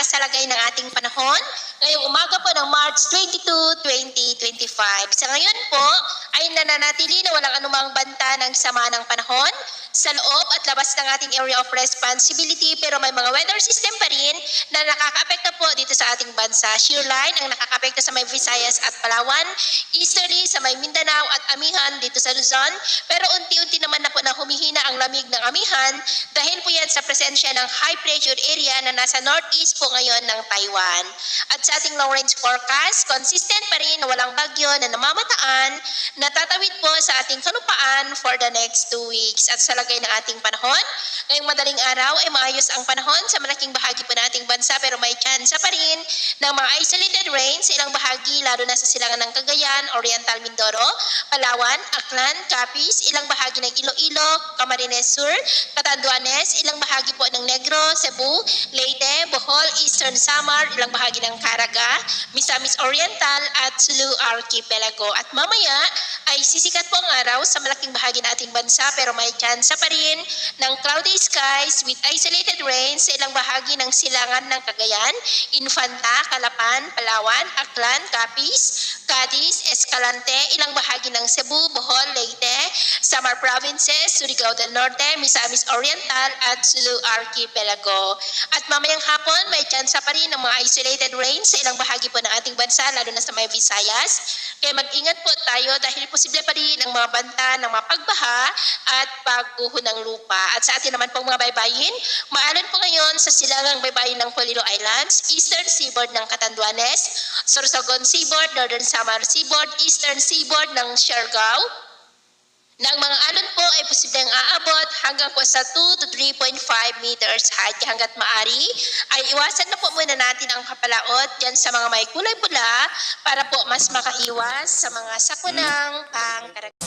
para sa lagay ng ating panahon ngayong umaga po ng March 22, 2025. Sa ngayon po ay nananatili na walang anumang banta ng sama ng panahon sa loob at labas ng ating area of responsibility, pero may mga weather system pa rin na nakakaapekto po dito sa ating bansa. Shear line ang nakakaapekto sa may Visayas at Palawan, easterly sa may Mindanao at Amihan dito sa Luzon, pero unti-unti naman na po na humihina ang lamig ng Amihan dahil po yan sa presensya ng high pressure area na nasa northeast po ngayon ng Taiwan. At sa ating long range forecast, consistent pa rin na walang bagyo na namamataan na tatawid po sa ating kalupaan for the next 2 weeks. At sa lagay ng ating panahon, ngayong madaling araw ay maayos ang panahon sa malaking bahagi po ng ating bansa, pero may tsansa pa rin ng mga isolated rain sa ilang bahagi, lalo na sa silangan ng Cagayan, Oriental Mindoro, Palawan, Aklan, Capiz, ilang bahagi ng Iloilo, Camarines Sur, Catanduanes, ilang bahagi po ng Negro, Cebu, Leyte, Bohol, Eastern Samar, ilang bahagi ng Caraga, Misamis Oriental at Sulu Archipelago. At mamaya ay sisikat po ang araw sa malaking bahagi ng ating bansa, pero may tsansa pa rin ng cloudy skies with isolated rain sa ilang bahagi ng silangan ng Cagayan, Infanta, Calapan, Palawan, Aklan, Capiz, Cadiz, Escalante, ilang bahagi ng Cebu, Bohol, Leyte, Samar Provinces, Surigao del Norte, Misamis Oriental at Sulu Archipelago. At mamayang hapon, may tsansa pa rin ng mga isolated rain sa ilang bahagi po ng ating bansa, lalo na sa may Visayas. Kaya mag-ingat po tayo dahil posible pa rin ang mga banta ng mga pagbaha at pagguho ng lupa. At sa atin naman pong mga baybayin, maalon po ngayon sa silangang baybayin ng Polillo Islands, eastern seaboard ng Catanduanes, Sorsogon Seaboard, northern Samar Seaboard, eastern seaboard ng Siargao, na ang mga alon po ay posibleng aabot hanggang po sa 2 to 3.5 meters height. Hanggat maari ay iwasan na po muna natin ang kapalaot dyan sa mga may kulay pula para po mas makaiwas sa mga sakunang pangkaragdagan.